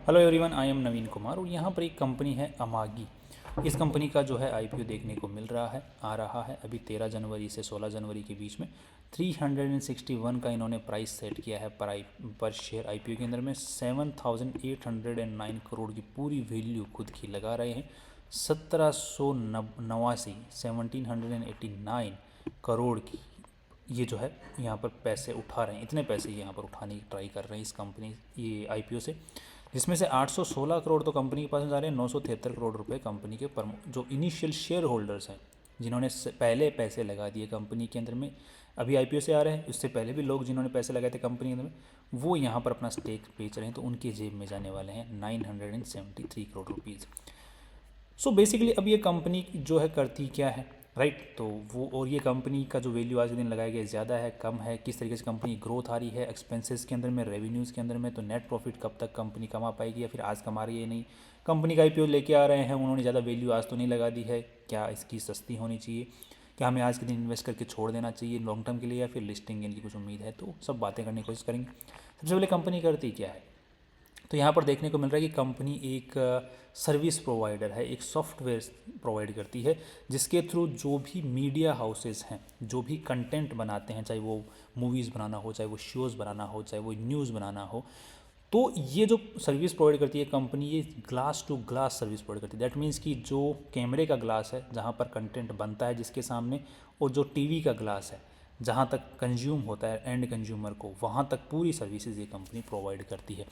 Hello everyone, I am नवीन कुमार और यहाँ पर एक कंपनी है अमागी। इस कंपनी का जो है आईपीओ देखने को मिल रहा है, आ रहा है अभी 13 जनवरी से 16 जनवरी के बीच में। 361 का इन्होंने प्राइस सेट किया है पर शेयर आईपीओ के अंदर में। 7,809 करोड़ की पूरी वैल्यू खुद की लगा रहे हैं। 1789 करोड़ की ये जो है यहाँ पर पैसे उठा रहे हैं। इतने पैसे यहाँ पर उठाने की ट्राई कर रहे हैं इस कंपनी ये आईपीओ से, जिसमें से 816 करोड़ तो कंपनी के पास में जा रहे हैं। 973 करोड़ रुपए कंपनी के जो इनिशियल शेयर होल्डर्स हैं, जिन्होंने पहले पैसे लगा दिए कंपनी के अंदर में, अभी आईपीओ से आ रहे हैं। उससे पहले भी लोग जिन्होंने पैसे लगाए थे कंपनी के अंदर में, वो यहाँ पर अपना स्टेक बेच रहे हैं, तो उनकी जेब में जाने वाले हैं 973 करोड़ रुपीज़। सो बेसिकली अब ये कंपनी जो है करती क्या है, राइट। तो वो और ये कंपनी का जो वैल्यू आज के दिन लगाया गया ज़्यादा है, कम है, किस तरीके से कंपनी ग्रोथ आ रही है एक्सपेंसेस के अंदर में, रेवेन्यूज़ के अंदर में, तो नेट प्रॉफिट कब तक कंपनी कमा पाएगी या फिर आज कमा रही है नहीं। कंपनी का आईपीओ लेके आ रहे हैं, उन्होंने ज़्यादा वैल्यू आज तो नहीं लगा दी है। क्या इसकी सस्ती होनी चाहिए, क्या हमें आज के दिन इन्वेस्ट करके छोड़ देना चाहिए लॉन्ग टर्म के लिए, या फिर लिस्टिंग की कुछ उम्मीद है, तो सब बातें करने की कोशिश करेंगे। सबसे पहले कंपनी करती क्या है, तो यहाँ पर देखने को मिल रहा है कि कंपनी एक सर्विस प्रोवाइडर है, एक सॉफ्टवेयर प्रोवाइड करती है, जिसके थ्रू जो भी मीडिया हाउसेस हैं, जो भी कंटेंट बनाते हैं, चाहे वो मूवीज़ बनाना हो, चाहे वो शोज़ बनाना हो, चाहे वो न्यूज़ बनाना हो, तो ये जो सर्विस प्रोवाइड करती है कंपनी, ये glass to glass service provide करती है। दैट मीन्स कि जो कैमरे का ग्लास है जहाँ पर कंटेंट बनता है जिसके सामने, और जो टीवी का ग्लास है जहाँ तक कंज्यूम होता है एंड कंज्यूमर को, वहाँ तक पूरी सर्विसेज ये कंपनी प्रोवाइड करती है।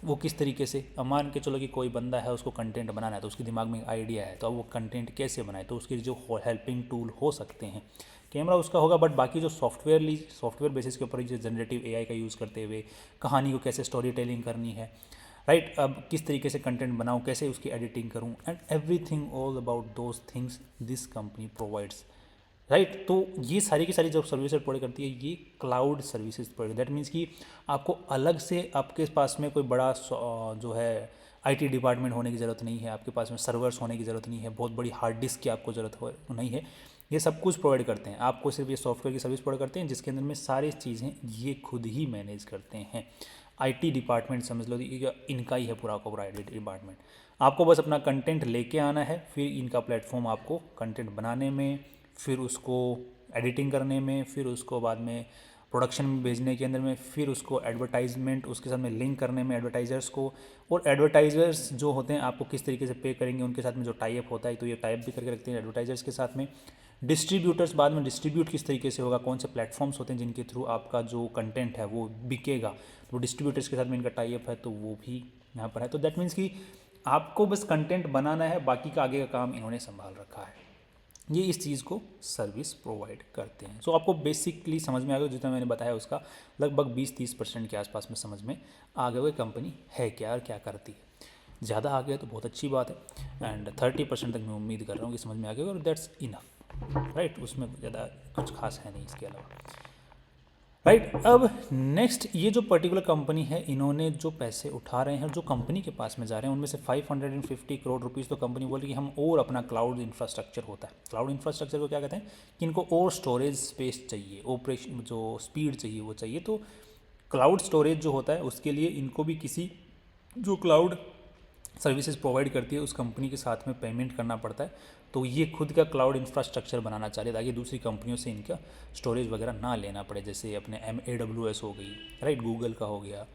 वो किस तरीके से, अब मान के चलो कि कोई बंदा है, उसको कंटेंट बनाना है, तो उसके दिमाग में आइडिया है, तो अब वो कंटेंट कैसे बनाए, तो उसके जो हेल्पिंग टूल हो सकते हैं, कैमरा उसका होगा, बट बाकी जो सॉफ्टवेयर बेसिस के ऊपर जो जनरेटिव एआई का यूज़ करते हुए कहानी को कैसे स्टोरी टेलिंग करनी है, राइट। अब किस तरीके से कंटेंट बनाऊँ, कैसे उसकी एडिटिंग करूँ, and everything all about those things this company provides, right. तो ये सारी की सारी जो सर्विसेज प्रोवाइड करती है, ये cloud services provide. That means कि आपको अलग से आपके पास में कोई बड़ा जो है आईटी डिपार्टमेंट होने की ज़रूरत नहीं है, आपके पास में सर्वर्स होने की ज़रूरत नहीं है, बहुत बड़ी हार्ड डिस्क की आपको ज़रूरत हो नहीं है। ये सब कुछ प्रोवाइड करते हैं आपको, सिर्फ ये सॉफ्टवेयर की सर्विस प्रोवाइड करते हैं, जिसके अंदर में सारी चीज़ें ये खुद ही मैनेज करते हैं। आईटी डिपार्टमेंट समझ लो, ये इनका ही है पूरा का पूरा आईटी डिपार्टमेंट। आपको बस अपना कंटेंट लेके आना है, फिर इनका प्लेटफॉर्म आपको कंटेंट बनाने में, फिर उसको एडिटिंग करने में, फिर उसको बाद में प्रोडक्शन में भेजने के अंदर में, फिर उसको एडवर्टाइजमेंट उसके साथ में लिंक करने में एडवर्टाइजर्स को, और एडवर्टाइजर्स जो होते हैं आपको किस तरीके से पे करेंगे, उनके साथ में जो टाई अप होता है, तो ये टाई अप भी करके रखते हैं एडवर्टाइजर्स के साथ में। डिस्ट्रीब्यूटर्स बाद में डिस्ट्रीब्यूट किस तरीके से होगा, कौन से प्लेटफॉर्म्स होते हैं जिनके थ्रू आपका जो कंटेंट है वो बिकेगा, तो डिस्ट्रीब्यूटर्स के साथ में इनका टाई अप है, तो वो भी यहाँ पर है। तो दैट मीन्स कि आपको बस कंटेंट बनाना है, बाकी का आगे का काम इन्होंने संभाल रखा है। ये इस चीज़ को सर्विस प्रोवाइड करते हैं। सो आपको बेसिकली समझ में आ गया, जितना मैंने बताया उसका लगभग 20-30% के आसपास में समझ में आ गया, कंपनी है क्या और क्या करती है। ज़्यादा आ गया तो बहुत अच्छी बात है, एंड 30% तक मैं उम्मीद कर रहा हूँ कि समझ में आ गया, और दैट्स इनफ, राइट। उसमें ज़्यादा कुछ खास है नहीं इसके अलावा, राइट। अब नेक्स्ट, ये जो पर्टिकुलर कंपनी है, इन्होंने जो पैसे उठा रहे हैं, जो कंपनी के पास में जा रहे हैं, उनमें से 550 करोड़ रुपीज़ तो कंपनी बोल रही है कि हम और अपना क्लाउड इंफ्रास्ट्रक्चर होता है। क्लाउड इंफ्रास्ट्रक्चर को क्या कहते हैं कि इनको और स्टोरेज स्पेस चाहिए, ऑपरेशन जो स्पीड चाहिए वो चाहिए। तो क्लाउड स्टोरेज जो होता है उसके लिए इनको भी किसी जो क्लाउड सर्विसेज प्रोवाइड करती है उस कंपनी के साथ में पेमेंट करना पड़ता है। तो ये खुद का क्लाउड इंफ्रास्ट्रक्चर बनाना चाह रहे ताकि दूसरी कंपनियों से इनका स्टोरेज वगैरह ना लेना पड़े, जैसे अपने AWS हो गई, राइट, गूगल का हो गया,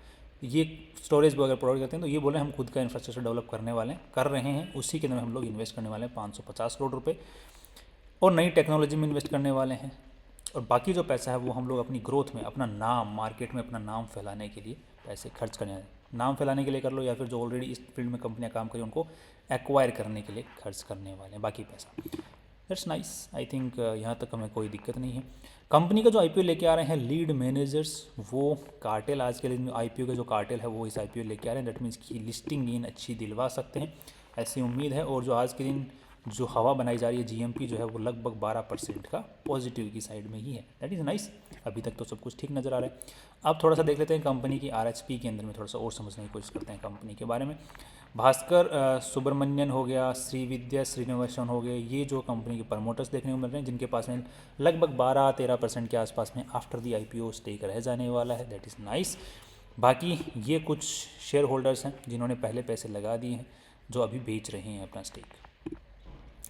ये स्टोरेज वगैरह प्रोवाइड करते हैं। तो ये बोले हम खुद का इंफ्रास्ट्रक्चर डेवलप करने वाले हैं, कर रहे हैं, उसी के अंदर हम लोग इन्वेस्ट करने वाले हैं 550 करोड़ रुपये, और नई टेक्नोलॉजी में इन्वेस्ट करने वाले हैं। और बाकी जो पैसा है वो हम लोग अपनी ग्रोथ में, अपना नाम मार्केट में अपना नाम फैलाने के लिए पैसे खर्च करने हैं। नाम फैलाने के लिए कर लो, या फिर जो ऑलरेडी इस फील्ड में कंपनियां काम करें उनको एक्वायर करने के लिए खर्च करने वाले हैं बाकी पैसा। दैट्स नाइस, आई थिंक यहाँ तक हमें कोई दिक्कत नहीं है। कंपनी का जो आईपीओ लेके आ रहे हैं लीड मैनेजर्स, वो कार्टेल, आज के दिन आईपीओ का जो कार्टेल है वो इस आईपीओ लेके आ रहे हैं। दैट मीन्स की लिस्टिंग गेन अच्छी दिलवा सकते हैं, ऐसी उम्मीद है। और जो आज के दिन जो हवा बनाई जा रही है, जीएमपी जो है वो लगभग 12% का पॉजिटिव की साइड में ही है। दैट इज़ नाइस, अभी तक तो सब कुछ ठीक नज़र आ रहा है। अब थोड़ा सा देख लेते हैं कंपनी की आरएचपी के अंदर में, थोड़ा सा और समझने की कोशिश करते हैं कंपनी के बारे में। भास्कर सुब्रमण्यन हो गया, श्रीविद्या श्रीनिवासन हो गए, ये जो कंपनी के प्रमोटर्स देखने को मिल रहे हैं, जिनके पास में लगभग 12-13% के आसपास में आफ्टर दी आईपीओ स्टेक रह जाने वाला है। That is nice. बाकी ये कुछ शेयर होल्डर्स हैं जिन्होंने पहले पैसे लगा दिए हैं, जो अभी बेच रहे हैं अपना स्टेक,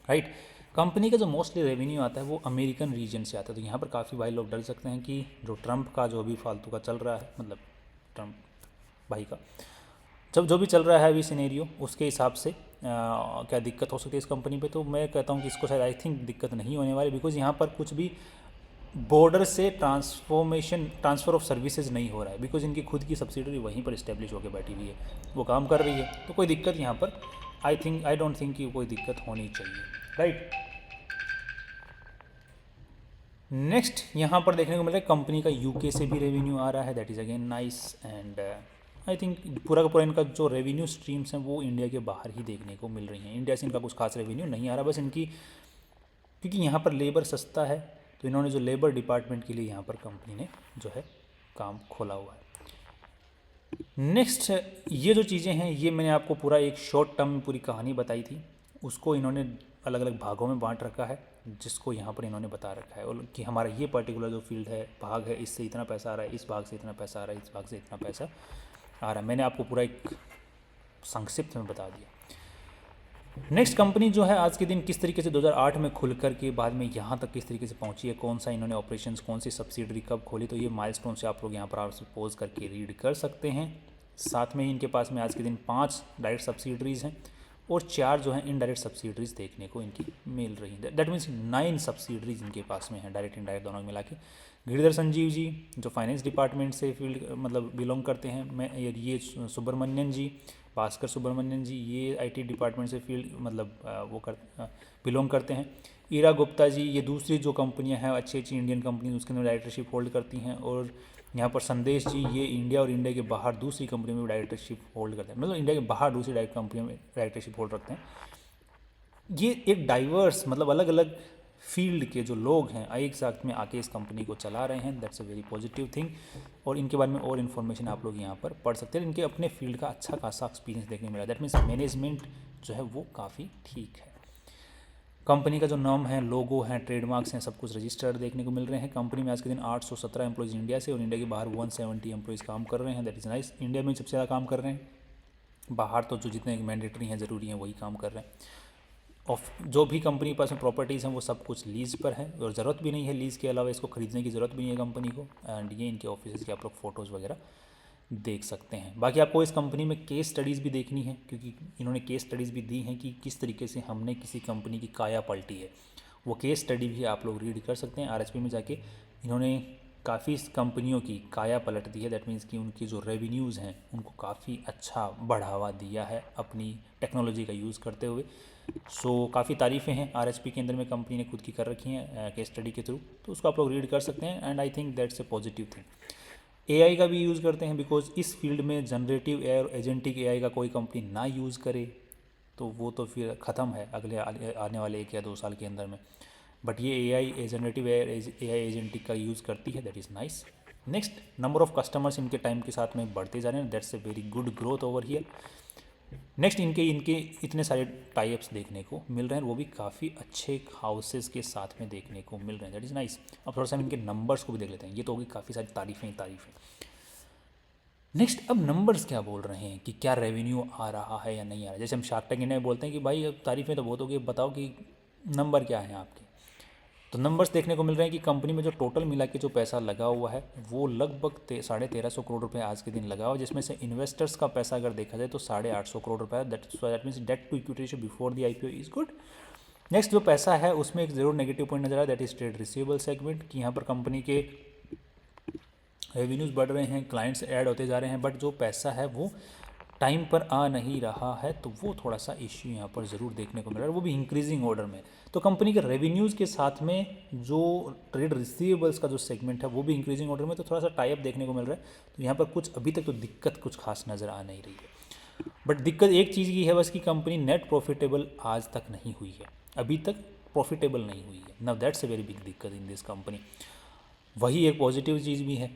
राइट। कंपनी का जो मोस्टली रेवेन्यू आता है वो अमेरिकन रीजन से आता है। तो यहाँ पर काफ़ी भाई लोग डर सकते हैं कि जो ट्रंप का जो अभी फालतू का चल रहा है, मतलब ट्रंप भाई का जब जो भी चल रहा है अभी सिनेरियो, उसके हिसाब से क्या दिक्कत हो सकती है इस कंपनी पे। तो मैं कहता हूँ कि इसको शायद आई थिंक दिक्कत नहीं होने वाली, बिकॉज यहाँ पर कुछ भी बॉर्डर से ट्रांसफ़र ऑफ सर्विसेज नहीं हो रहा है, बिकॉज इनकी खुद की सब्सिडरी वहीं पर इस्टेब्लिश होकर बैठी हुई है, वो काम कर रही है। तो कोई दिक्कत यहाँ पर आई डोंट थिंक कि कोई दिक्कत होनी चाहिए, राइट। नेक्स्ट यहाँ पर देखने को मिल रहा है कंपनी का यूके से भी रेवेन्यू आ रहा है, that is again nice. And I think पूरा का पूरा इनका जो रेवेन्यू स्ट्रीम्स हैं वो इंडिया के बाहर ही देखने को मिल रही हैं। इंडिया से इनका कुछ खास रेवेन्यू नहीं आ रहा, बस इनकी क्योंकि यहाँ पर लेबर सस्ता है, तो इन्होंने जो लेबर डिपार्टमेंट के लिए यहाँ पर कंपनी ने जो है काम खोला हुआ है। नेक्स्ट ये जो चीज़ें हैं ये मैंने आपको पूरा एक शॉर्ट टर्म में पूरी कहानी बताई थी, उसको इन्होंने अलग अलग भागों में बांट रखा है, जिसको यहाँ पर इन्होंने बता रखा है और कि हमारा ये पर्टिकुलर जो फील्ड है, भाग है, इससे इतना पैसा आ रहा है, इस भाग से इतना पैसा आ रहा है, इस भाग से इतना पैसा आ रहा है। मैंने आपको पूरा एक संक्षिप्त में बता दिया। नेक्स्ट कंपनी जो है आज के दिन किस तरीके से 2008 में खुल कर के बाद में यहाँ तक किस तरीके से पहुँची है, कौन सा इन्होंने ऑपरेशंस, कौन सी सब्सिडरी कब खोली, तो ये माइलस्टोन से आप लोग यहाँ पर पोज करके रीड कर सकते हैं। साथ में ही इनके पास में आज के दिन 5 डायरेक्ट सब्सिडरीज़ हैं और 4 जो हैं इनडायरेक्ट सब्सिडरीज देखने को इनकी मिल रही है। दैट मीन्स 9 सब्सिडरीज इनके पास में हैं, डायरेक्ट इनडायरेक्ट दोनों मिला के। गिरिधर संजीव जी जो फाइनेंस डिपार्टमेंट से फील्ड मतलब बिलोंग करते हैं, मैं ये सुब्रमण्यन जी, भास्कर सुब्रमण्यन जी ये आईटी डिपार्टमेंट से फील्ड मतलब वो बिलोंग करते हैं। ईरा गुप्ता जी ये दूसरी जो कंपनियां हैं अच्छी अच्छी इंडियन कंपनी उसके अंदर डायरेक्टरशिप होल्ड करती हैं। और यहाँ पर संदेश जी ये इंडिया और इंडिया के बाहर दूसरी कंपनी में डायरेक्टरशिप होल्ड करते हैं, मतलब इंडिया के बाहर दूसरी डायरेक्ट कंपनियों में डायरेक्टरशिप होल्ड रखते हैं। ये एक डाइवर्स मतलब अलग अलग फील्ड के जो लोग हैं एक साथ में आके इस कंपनी को चला रहे हैं, that's a very positive thing. और इनके बारे में और इन्फॉर्मेशन आप लोग यहाँ पर पढ़ सकते हैं। इनके अपने फील्ड का अच्छा खासा एक्सपीरियंस देखने को मिला, दैट मीन्स मैनेजमेंट जो है वो काफ़ी ठीक है। कंपनी का जो नाम है, लोगो हैं, ट्रेडमार्क्स हैं, सब कुछ रजिस्टर्ड देखने को मिल रहे हैं। कंपनी में आज के दिन 817 एम्प्लॉइज़ इंडिया से और इंडिया के बाहर 170 एम्प्लॉइज़ काम कर रहे हैं, दैट इज़ नाइस। इंडिया में सबसे ज़्यादा काम कर रहे हैं, बाहर तो जो जितने मैंडेटरी हैं ज़रूरी हैं वही काम कर रहे हैं। और जो भी कंपनी के पास में प्रॉपर्टीज़ हैं वो सब कुछ लीज़ पर है और ज़रूरत भी नहीं है लीज़ के अलावा इसको ख़रीदने की ज़रूरत भी नहीं है कंपनी को। एंड ये इनके ऑफिस के आप लोग फ़ोटोज़ वगैरह देख सकते हैं। बाकी आपको इस कंपनी में केस स्टडीज़ भी देखनी है क्योंकि इन्होंने केस स्टडीज़ भी दी हैं कि किस तरीके से हमने किसी कंपनी की काया पलटी है, वो केस स्टडी भी आप लोग रीड कर सकते हैं। आरएचपी में जाके इन्होंने काफ़ी कंपनियों की काया पलट दी है, दैट मीन्स कि उनकी जो रेवेन्यूज़ हैं उनको काफ़ी अच्छा बढ़ावा दिया है अपनी टेक्नोलॉजी का यूज़ करते हुए। सो काफ़ी तारीफ़ें हैं आरएचपी के अंदर में कंपनी ने खुद की कर रखी हैं केस स्टडी के थ्रू, तो उसको आप लोग रीड कर सकते हैं। And I think that's a positive thing. AI का भी यूज़ करते हैं बिकॉज इस फील्ड में जनरेटिव एआई और एजेंटिक एआई का कोई कंपनी ना यूज़ करे तो वो तो फिर ख़त्म है अगले आने वाले 1 या 2 साल के अंदर में। बट ये एआई जनरेटिव एआई एजेंटिक का यूज़ करती है, that is nice. Next, number of customers इनके टाइम के साथ में बढ़ते जा रहे हैं, that's a very good growth over here. Next, इनके इतने सारे टाइप्स देखने को मिल रहे हैं, वो भी काफ़ी अच्छे हाउसेस के साथ में देखने को मिल रहे हैं, दैट इज़ नाइस। अब थोड़ा सा हम इनके नंबर्स को भी देख लेते हैं, ये तो होगी काफ़ी सारी तारीफ़ें ही तारीफ़ें। नेक्स्ट, अब नंबर्स क्या बोल रहे हैं कि क्या रेवेन्यू आ रहा है या नहीं आ रहा है। जैसे हम शार्क टैंक इंडिया में बोलते हैं कि भाई अब तारीफ़ें तो बहुत होगी, बताओ कि नंबर क्या है आपके। तो नंबर्स देखने को मिल रहे हैं कि कंपनी में जो टोटल मिला के जो पैसा लगा हुआ है वो लगभग 1350 करोड़ रुपए आज के दिन लगा हुआ है, जिसमें से इन्वेस्टर्स का पैसा अगर देखा जाए तो 850 करोड़ रुपए है। That means debt to equity ratio before the IPO is good. Next, जो पैसा है उसमें एक जरूर नेगेटिव पॉइंट नजर आ रहा है, that is trade receivable segment, कि यहाँ पर कंपनी के रेवेन्यूज़ बढ़ रहे हैं, क्लाइंट्स ऐड होते जा रहे हैं, बट जो पैसा है वो टाइम पर आ नहीं रहा है, तो वो थोड़ा सा इश्यू यहाँ पर ज़रूर देखने को मिल रहा है, वो भी इंक्रीजिंग ऑर्डर में। तो कंपनी के रेवेन्यूज़ के साथ में जो ट्रेड रिसीवेबल्स का जो सेगमेंट है वो भी इंक्रीजिंग ऑर्डर में, तो थोड़ा सा टाइप देखने को मिल रहा है। तो यहाँ पर कुछ अभी तक तो दिक्कत कुछ खास नज़र आ नहीं रही है। बट दिक्कत एक चीज़ की है बस कि कंपनी नेट प्रॉफिटेबल आज तक नहीं हुई है, अभी तक प्रॉफिटेबल नहीं हुई है। Now that's a very big दिक्कत इन दिस कंपनी। वही एक पॉजिटिव चीज़ भी है।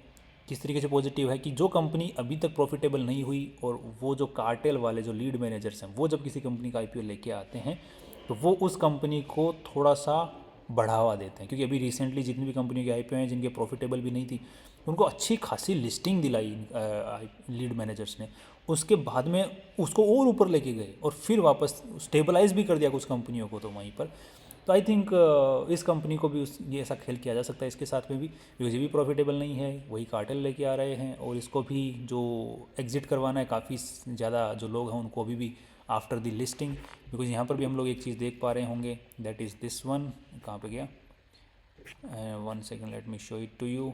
किस तरीके से पॉजिटिव है कि जो कंपनी अभी तक प्रॉफिटेबल नहीं हुई और वो जो कार्टेल वाले जो लीड मैनेजर्स हैं वो जब किसी कंपनी का आईपीओ लेके आते हैं तो वो उस कंपनी को थोड़ा सा बढ़ावा देते हैं, क्योंकि अभी रिसेंटली जितनी भी कंपनी के आईपीओ हैं जिनके प्रॉफिटेबल भी नहीं थी उनको अच्छी खासी लिस्टिंग दिलाई लीड मैनेजर्स ने, उसके बाद में उसको और ऊपर लेके गए और फिर वापस स्टेबलाइज भी कर दिया कुछ कंपनियों को तो वहीं पर। तो आई थिंक इस कंपनी को भी ये ऐसा खेल किया जा सकता है इसके साथ में भी, बिकॉज ये भी प्रॉफिटेबल नहीं है, वही कार्टेल लेके आ रहे हैं, और इसको भी जो एग्जिट करवाना है काफ़ी ज़्यादा जो लोग हैं उनको भी आफ्टर द लिस्टिंग। बिकॉज यहाँ पर भी हम लोग एक चीज़ देख पा रहे होंगे, दैट इज़ दिस वन, कहाँ पे गया, 1 second, let me show it to you.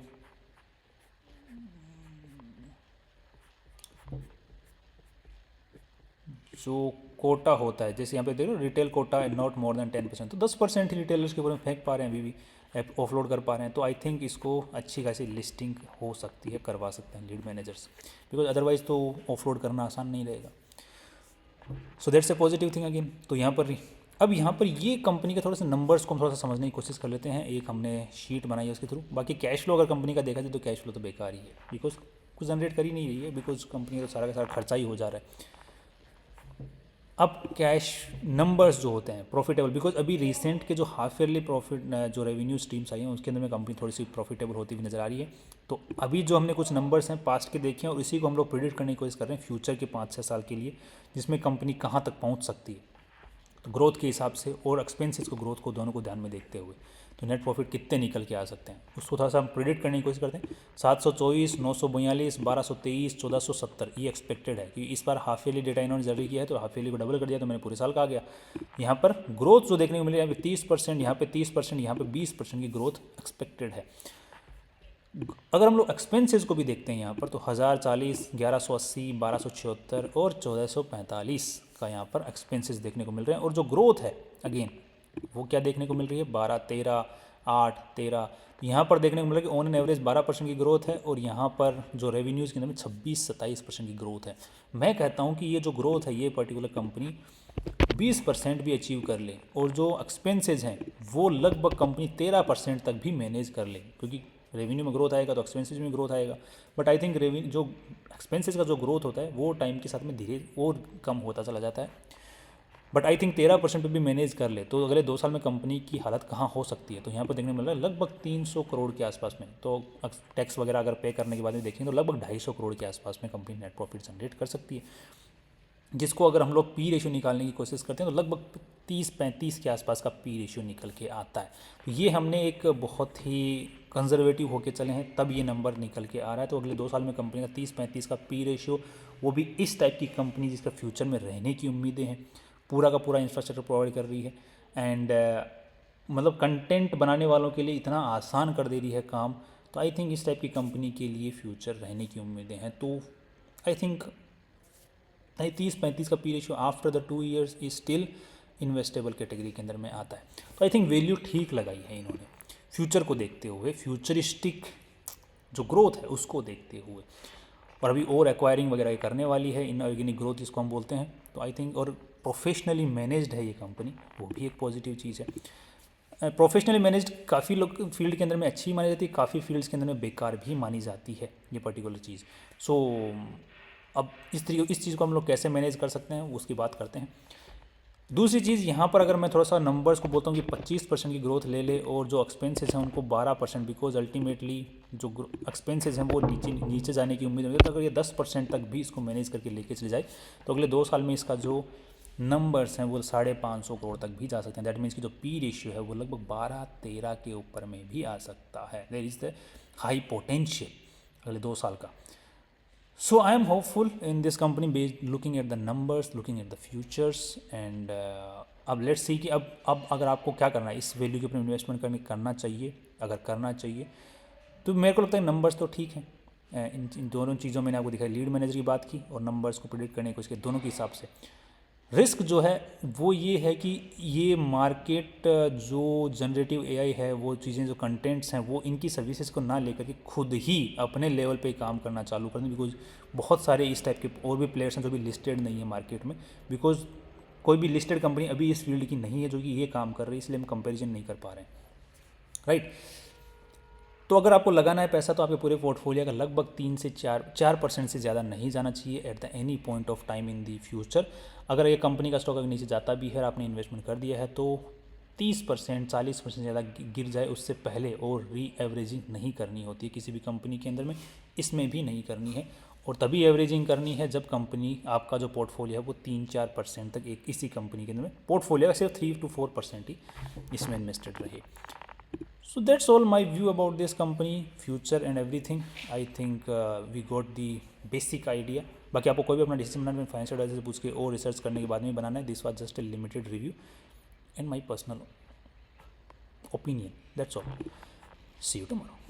जो कोटा होता है, जैसे यहाँ पे देखो retail quota not more than 10%, तो 10% ही रिटेलर्स के ऊपर में फेंक पा रहे हैं अभी भी, ऑफलोड कर पा रहे हैं। तो आई थिंक इसको अच्छी खासी लिस्टिंग हो सकती है, करवा सकते हैं लीड मैनेजर्स, बिकॉज अदरवाइज़ तो ऑफलोड करना आसान नहीं रहेगा। So that's a positive thing again. तो यहाँ पर अब यहाँ पर ये कंपनी के थोड़े से नंबर्स को हम थोड़ा सा समझने की कोशिश कर लेते हैं। एक हमने शीट बनाई है उसके थ्रू, बाकी कैश फ्लो अगर कंपनी का देखा जाए तो कैश फ्लो तो बेकार ही है, बिकॉज कुछ जनरेट कर ही नहीं रही है, बिकॉज कंपनी का सारा का सारा खर्चा ही हो जा रहा है। अब कैश नंबर्स जो होते हैं प्रॉफिटेबल, बिकॉज अभी रिसेंट के जो हाफ ईयरली प्रॉफिट जो रेवेन्यू स्ट्रीम्स आई हैं उसके अंदर में कंपनी थोड़ी सी प्रॉफिटेबल होती हुई नज़र आ रही है। तो अभी जो हमने कुछ नंबर्स हैं पास्ट के देखे हैं और इसी को हम लोग प्रिडिक्ट करने की कोशिश कर रहे हैं फ्यूचर के 5-6 साल के लिए, जिसमें कंपनी कहाँ तक पहुँच सकती है, तो ग्रोथ के हिसाब से और एक्सपेंसेस को, ग्रोथ को, दोनों को ध्यान में देखते हुए तो नेट प्रॉफिट कितने निकल के आ सकते हैं उसको थोड़ा सा हम प्रिडिक्ट करने की कोशिश करते हैं। 724, 942, 1223, 1470 ये एक्सपेक्टेड है, क्योंकि इस बार हाफ ईयरली डेटा इन्होंने जारी किया है तो हाफ ईयरली को डबल कर दिया, तो मैंने पूरे साल का आ गया। यहाँ पर ग्रोथ जो देखने को मिली, यहाँ पे 30%, यहाँ पे 30%, यहाँ पे 20% की ग्रोथ एक्सपेक्टेड है। अगर हम लोग एक्सपेंसेस को भी देखते हैं यहाँ पर, तो 1040, 1180, 1276 और 1445 का यहाँ पर एक्सपेंसेस देखने को मिल रहे हैं। और जो ग्रोथ है अगेन वो क्या देखने को मिल रही है, 12, 13, 8, 13, यहाँ पर देखने को मिल रहा है कि ऑन एन एवरेज 12% की ग्रोथ है, और यहाँ पर जो रेवेन्यूज़ के अंदर में 26-27% की ग्रोथ है। मैं कहता हूँ कि ये जो ग्रोथ है ये पर्टिकुलर कंपनी 20% भी अचीव कर ले, और जो एक्सपेंसेस हैं वो लगभग कंपनी 13% तक भी मैनेज कर ले, क्योंकि रेवेन्यू में ग्रोथ आएगा तो एक्सपेंसेस में ग्रोथ आएगा। बट आई थिंक रेवेन्यू जो एक्सपेंसेस का जो ग्रोथ होता है वो टाइम के साथ में धीरे और कम होता चला जाता है। बट आई थिंक 13% पे भी मैनेज कर ले तो अगले 2 साल में कंपनी की हालत कहाँ हो सकती है, तो यहाँ पर देखने को मिल रहा है लगभग 300 करोड़ के आसपास में। तो टैक्स वगैरह अगर पे करने के बाद में देखें तो लगभग 250 करोड़ के आसपास में कंपनी नेट प्रॉफिट जनरेट कर सकती है, जिसको अगर हम लोग पी रेशियो निकालने की कोशिश करते हैं तो लगभग 30-35 के आसपास का पी रेशियो निकल के आता है। तो ये हमने एक बहुत ही कंजर्वेटिव होके चले हैं तब ये नंबर निकल के आ रहा है। तो अगले 2 साल में कंपनी का 30-35 का पी रेशियो, वो भी इस टाइप की कंपनी जिसका फ्यूचर में रहने की उम्मीदें हैं, पूरा का पूरा इंफ्रास्ट्रक्चर प्रोवाइड कर रही है, एंड मतलब कंटेंट बनाने वालों के लिए इतना आसान कर दे रही है काम। तो आई थिंक इस टाइप की कंपनी के लिए फ्यूचर रहने की उम्मीदें हैं। तो आई थिंक 30-35 का P ratio after the 2 years is still investable category के अंदर में आता है। तो आई थिंक वैल्यू ठीक लगाई है इन्होंने फ्यूचर को देखते हुए, फ्यूचरिस्टिक जो ग्रोथ है उसको देखते हुए, और अभी और एक्वायरिंग वगैरह करने वाली है, इनऑर्गेनिक ग्रोथ जिसको हम बोलते हैं। तो आई थिंक और प्रोफेशनली मैनेज्ड है ये कंपनी, वो भी एक पॉजिटिव चीज़ है। प्रोफेशनली मैनेज्ड काफ़ी लोग फील्ड के अंदर में अच्छी मानी जाती है, काफ़ी फील्ड्स के अंदर में बेकार भी मानी जाती है ये पर्टिकुलर चीज़। सो अब इस चीज़ को हम लोग कैसे मैनेज कर सकते हैं उसकी बात करते हैं। दूसरी चीज़ यहाँ पर अगर मैं थोड़ा सा नंबर्स को बोलता हूँ कि 25% की ग्रोथ ले ले और जो एक्सपेंसेस हैं उनको 12%, बिकॉज अल्टीमेटली जो एक्सपेंसेस हैं वो नीचे जाने की उम्मीद है। तो अगर ये 10% तक भी इसको मैनेज करके लेके चले जाए तो अगले 2 साल में इसका जो नंबर्स हैं वो 550 करोड़ तक भी जा सकते हैं। दैट मीन्स कि जो पी रेशियो है वो लगभग 12-13 के ऊपर में भी आ सकता है। There is the high potential अगले 2 साल का। So I am hopeful in this company based looking at the numbers, looking at the futures, and अब लेट्स सी कि अब अगर आपको क्या करना है, इस वैल्यू के ऊपर इन्वेस्टमेंट करना चाहिए। अगर करना चाहिए तो मेरे को लगता है नंबर्स तो ठीक हैं, इन दोनों चीज़ों मैंने आपको दिखाई, लीड मैनेजर की बात की और नंबर्स को प्रिडिक्ट करने की कोशिश की, दोनों के हिसाब से। रिस्क जो है वो ये है कि ये मार्केट जो जनरेटिव एआई है, वो चीज़ें जो कंटेंट्स हैं वो इनकी सर्विसेज को ना लेकर के खुद ही अपने लेवल पे काम करना चालू कर दें, बिकॉज बहुत सारे इस टाइप के और भी प्लेयर्स हैं जो भी लिस्टेड नहीं है मार्केट में, बिकॉज कोई भी लिस्टेड कंपनी अभी इस फील्ड की नहीं है जो कि ये काम कर रही है, इसलिए हम कंपेरिजन नहीं कर पा रहे हैं, राइट। तो अगर आपको लगाना है पैसा तो आपके पूरे पोर्टफोलियो का लगभग 3 से 4% से ज़्यादा नहीं जाना चाहिए at the any point of time in the future. अगर ये कंपनी का स्टॉक अगर नीचे जाता भी है और आपने इन्वेस्टमेंट कर दिया है तो 30% 40% ज़्यादा गिर जाए उससे पहले और री एवरेजिंग नहीं करनी होती है किसी भी कंपनी के अंदर में, इसमें भी नहीं करनी है। और तभी एवरेजिंग करनी है जब कंपनी आपका जो पोर्टफोलियो है वो 3-4% तक एक इसी कंपनी के अंदर में पोर्टफोलियो का सिर्फ 3-4% ही इसमें इन्वेस्टेड रहे। So that's all my view about this company, future and everything. I think we got the basic idea. बाकी आपको कोई भी अपना डिसीजन बनाना है फाइनेंशियल एडवाइजर से पूछ के और रिसर्च करने के बाद में बनाना है। This was just a limited review and my personal opinion, that's all. See you tomorrow.